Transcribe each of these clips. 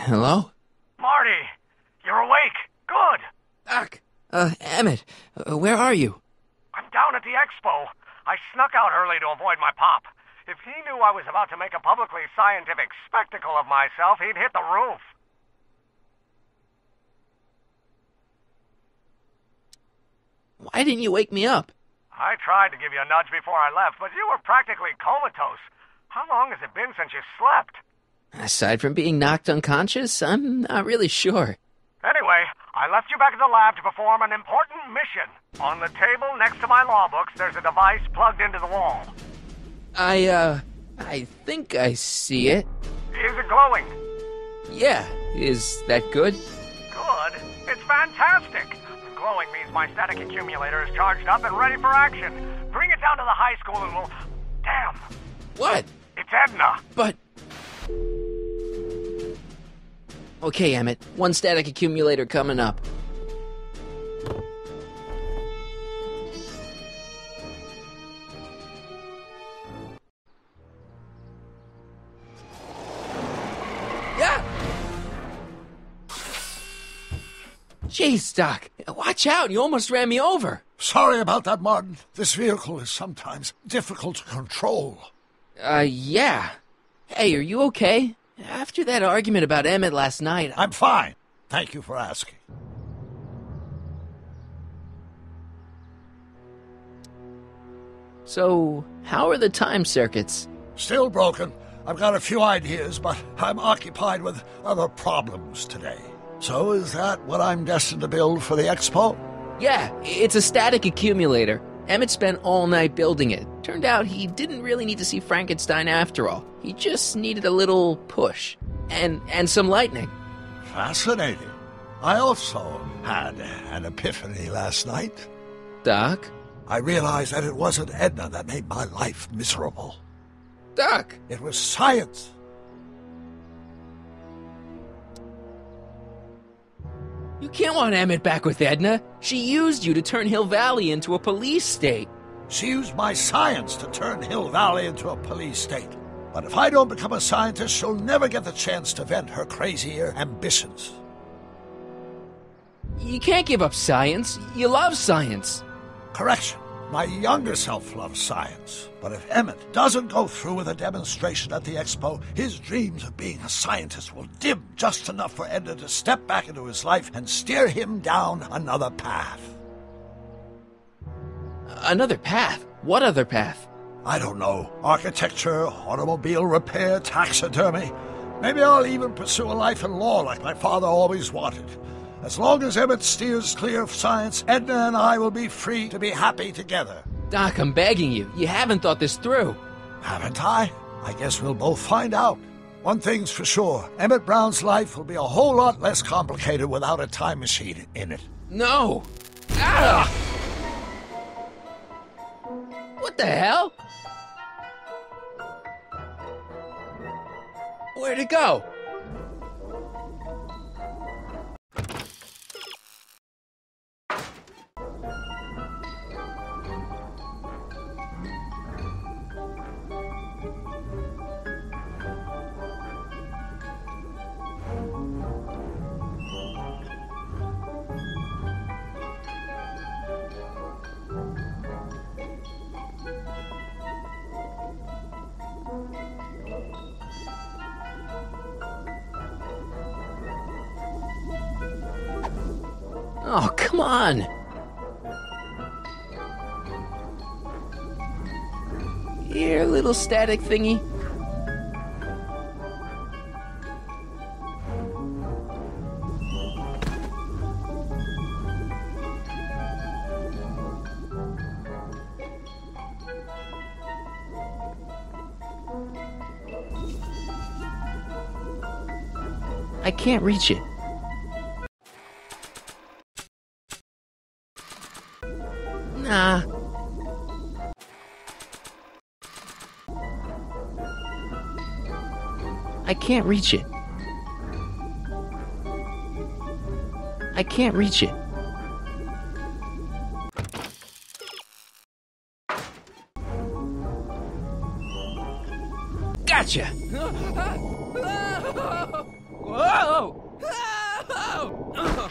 Hello? Marty, you're awake. Good. Doc! Emmett, where are you? I'm down at the expo. I snuck out early to avoid my pop. If he knew I was about to make a publicly scientific spectacle of myself, he'd hit the roof. Why didn't you wake me up? I tried to give you a nudge before I left, but you were practically comatose. How long has it been since you slept? Aside from being knocked unconscious, I'm not really sure. Anyway, I left you back at the lab to perform an important mission. On the table next to my law books, there's a device plugged into the wall. I think I see it. Is it glowing? Yeah, is that good? Good? It's fantastic! Glowing means my static accumulator is charged up and ready for action. Bring it down to the high school and we'll... Damn! What? It's Edna! But... Okay, Emmett. One static accumulator coming up. Yeah! Jeez, Doc. Watch out. You almost ran me over. Sorry about that, Martin. This vehicle is sometimes difficult to control. Yeah. Hey, are you okay? After that argument about Emmett last night... I'm fine. Thank you for asking. So, how are the time circuits? Still broken. I've got a few ideas, but I'm occupied with other problems today. So is that what I'm destined to build for the expo? Yeah, it's a static accumulator. Emmett spent all night building it. Turned out he didn't really need to see Frankenstein after all. He just needed a little push. And some lightning. Fascinating. I also had an epiphany last night. Doc? I realized that it wasn't Edna that made my life miserable. Doc! It was science. You can't want Emmett back with Edna. She used you to turn Hill Valley into a police state. She used my science to turn Hill Valley into a police state. But if I don't become a scientist, she'll never get the chance to vent her crazier ambitions. You can't give up science. You love science. Correction. My younger self loves science. But if Emmett doesn't go through with a demonstration at the expo, his dreams of being a scientist will dim just enough for Edna to step back into his life and steer him down another path. Another path? What other path? I don't know. Architecture, automobile repair, taxidermy. Maybe I'll even pursue a life in law like my father always wanted. As long as Emmett steers clear of science, Edna and I will be free to be happy together. Doc, I'm begging you. You haven't thought this through. Haven't I? I guess we'll both find out. One thing's for sure. Emmett Brown's life will be a whole lot less complicated without a time machine in it. No! Ah! What the hell? Where'd it go? Oh, come on! Here, little static thingy. I can't reach it. Nah. I can't reach it. I can't reach it. Gotcha! Whoa! Oh!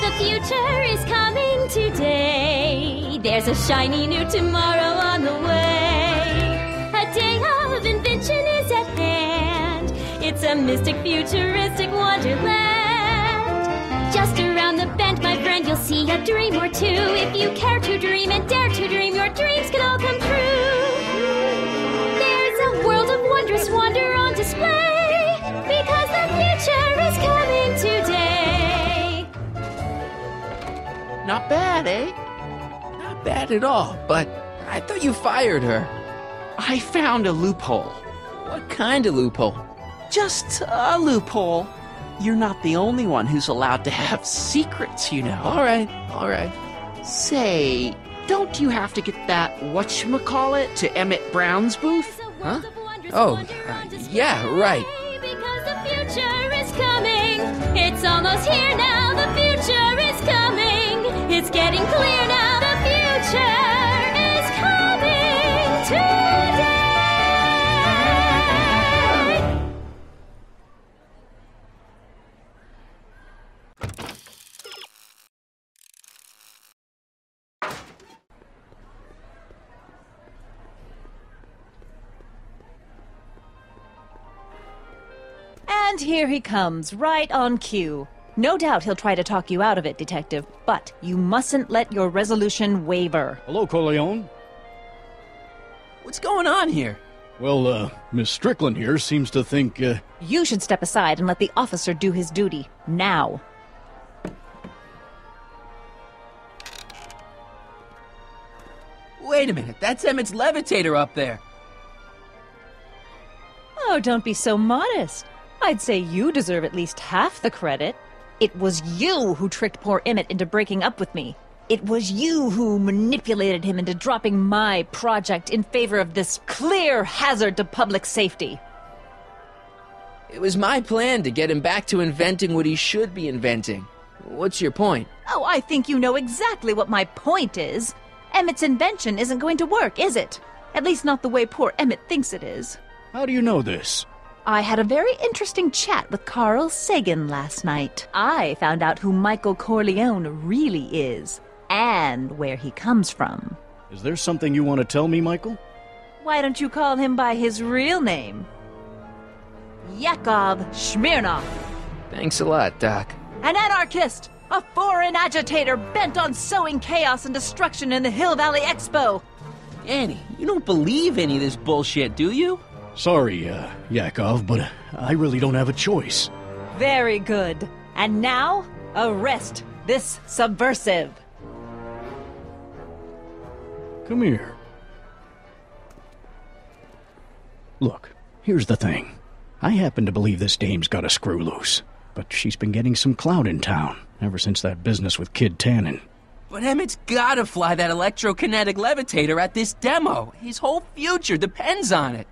The future is coming today. There's a shiny new tomorrow on the way. A day of invention is at hand. It's a mystic, futuristic wonderland. Just around the bend, my friend, you'll see a dream or two. If you care to dream and dare to dream, your dreams can all come true. There's a world of wondrous wonder on display, because the future is coming today. Not bad, eh? Not bad at all, but I thought you fired her. I found a loophole. What kind of loophole? Just a loophole. You're not the only one who's allowed to have secrets, you know. All right. Say, don't you have to get that whatchamacallit to Emmett Brown's booth? Huh? Oh, yeah, right. Because the future is coming. It's almost here now. The future is coming. It's getting clear now. The future is coming today. And here he comes, right on cue. No doubt he'll try to talk you out of it, Detective, but you mustn't let your resolution waver. Hello, Corleone. What's going on here? Well, Miss Strickland here seems to think, You should step aside and let the officer do his duty. Now. Wait a minute, that's Emmett's levitator up there. Oh, don't be so modest. I'd say you deserve at least half the credit. It was you who tricked poor Emmett into breaking up with me. It was you who manipulated him into dropping my project in favor of this clear hazard to public safety. It was my plan to get him back to inventing what he should be inventing. What's your point? Oh, I think you know exactly what my point is. Emmett's invention isn't going to work, is it? At least not the way poor Emmett thinks it is. how do you know this? I had a very interesting chat with Carl Sagan last night. I found out who Michael Corleone really is, and where he comes from. Is there something you want to tell me, Michael? Why don't you call him by his real name? Yakov Smirnov. Thanks a lot, Doc. An anarchist! A foreign agitator bent on sowing chaos and destruction in the Hill Valley Expo! Annie, you don't believe any of this bullshit, do you? Sorry, Yakov, but I really don't have a choice. Very good. And now, arrest this subversive. Come here. Look, here's the thing. I happen to believe this dame's got a screw loose, but she's been getting some clout in town ever since that business with Kid Tannen. But Emmett's gotta fly that electrokinetic levitator at this demo. His whole future depends on it.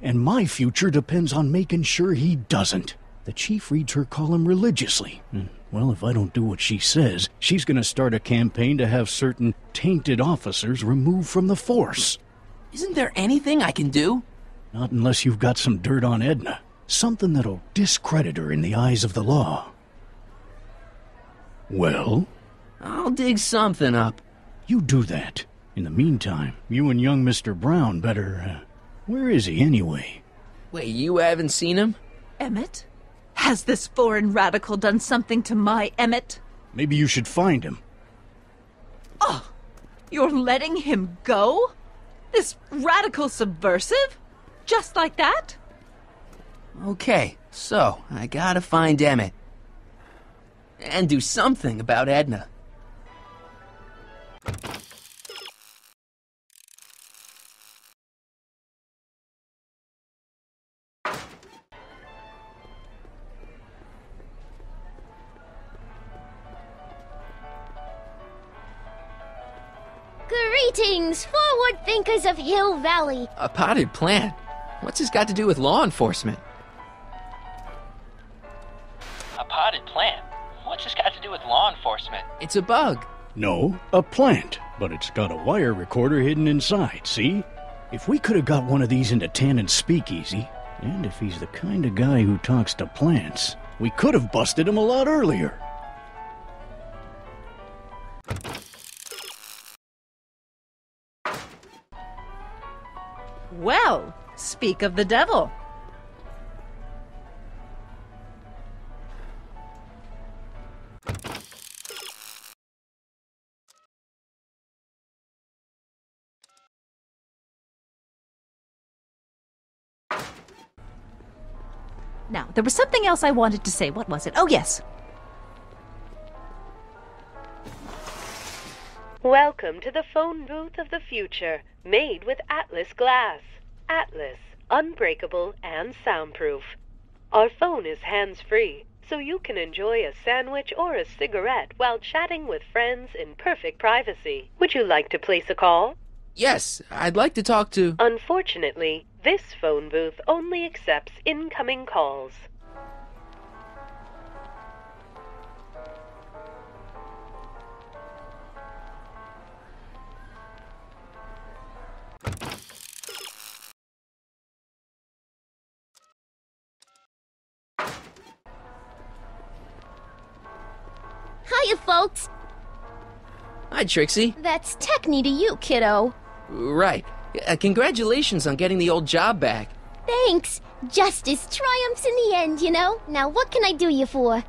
And my future depends on making sure he doesn't. The chief reads her column religiously. And, well, if I don't do what she says, she's going to start a campaign to have certain tainted officers removed from the force. Isn't there anything I can do? Not unless you've got some dirt on Edna. Something that'll discredit her in the eyes of the law. Well? I'll dig something up. You do that. In the meantime, you and young Mr. Brown better... where is he, anyway? Wait, you haven't seen him? Emmett? Has this foreign radical done something to my Emmett? Maybe you should find him. Oh, you're letting him go? This radical subversive? Just like that? Okay, so I gotta find Emmett. And do something about Edna. Greetings, forward thinkers of Hill Valley. A potted plant? What's this got to do with law enforcement? A potted plant? What's this got to do with law enforcement? It's a bug. No, a plant, but it's got a wire recorder hidden inside, see? If we could have got one of these into Tannen's speakeasy, and if he's the kind of guy who talks to plants, we could have busted him a lot earlier. Well, speak of the devil. Now, there was something else I wanted to say. What was it? Oh, yes. Welcome to the phone booth of the future, made with Atlas glass. Atlas, unbreakable and soundproof. Our phone is hands-free, so you can enjoy a sandwich or a cigarette while chatting with friends in perfect privacy. Would you like to place a call? Yes, I'd like to talk to... Unfortunately, this phone booth only accepts incoming calls. Hiya, folks. Hi, Trixie. That's Techni to you, kiddo. Right. Congratulations on getting the old job back. Thanks. Justice triumphs in the end, you know? Now, what can I do you for?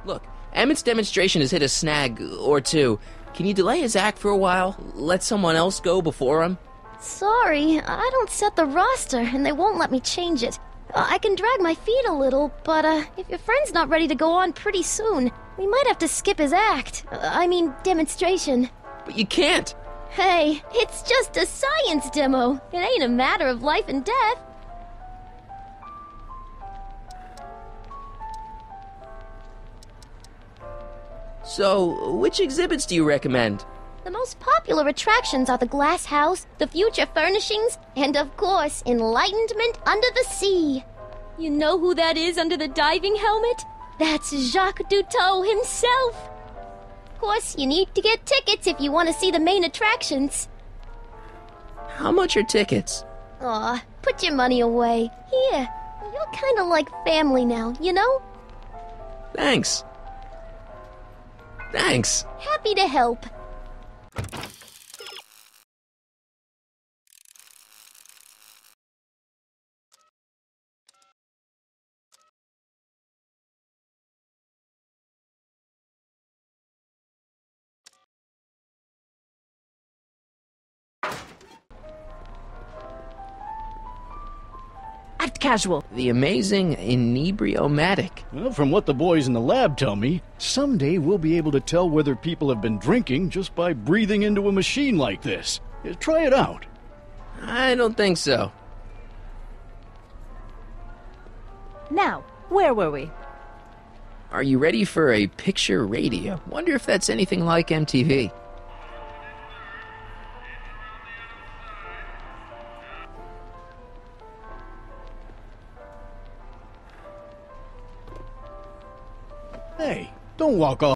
Look, Emmett's demonstration has hit a snag or two. Can you delay his act for a while? Let someone else go before him? Sorry, I don't set the roster, and they won't let me change it. I can drag my feet a little, but if your friend's not ready to go on pretty soon, we might have to skip his act. I mean, demonstration. But you can't. Hey, it's just a science demo. It ain't a matter of life and death. So, which exhibits do you recommend? The most popular attractions are the Glass House, the Future Furnishings, and of course, Enlightenment Under the Sea. You know who that is under the diving helmet? That's Jacques Cousteau himself. Of course, you need to get tickets if you want to see the main attractions. How much are tickets? Aw, put your money away. Here, you're kind of like family now, you know? Thanks. Thanks. Happy to help. Act casual. The amazing Inebriomatic. Well, from what the boys in the lab tell me, someday we'll be able to tell whether people have been drinking just by breathing into a machine like this. Try it out. I don't think so. Now, where were we? Are you ready for a picture radio? Wonder if that's anything like MTV. Hey, don't walk off.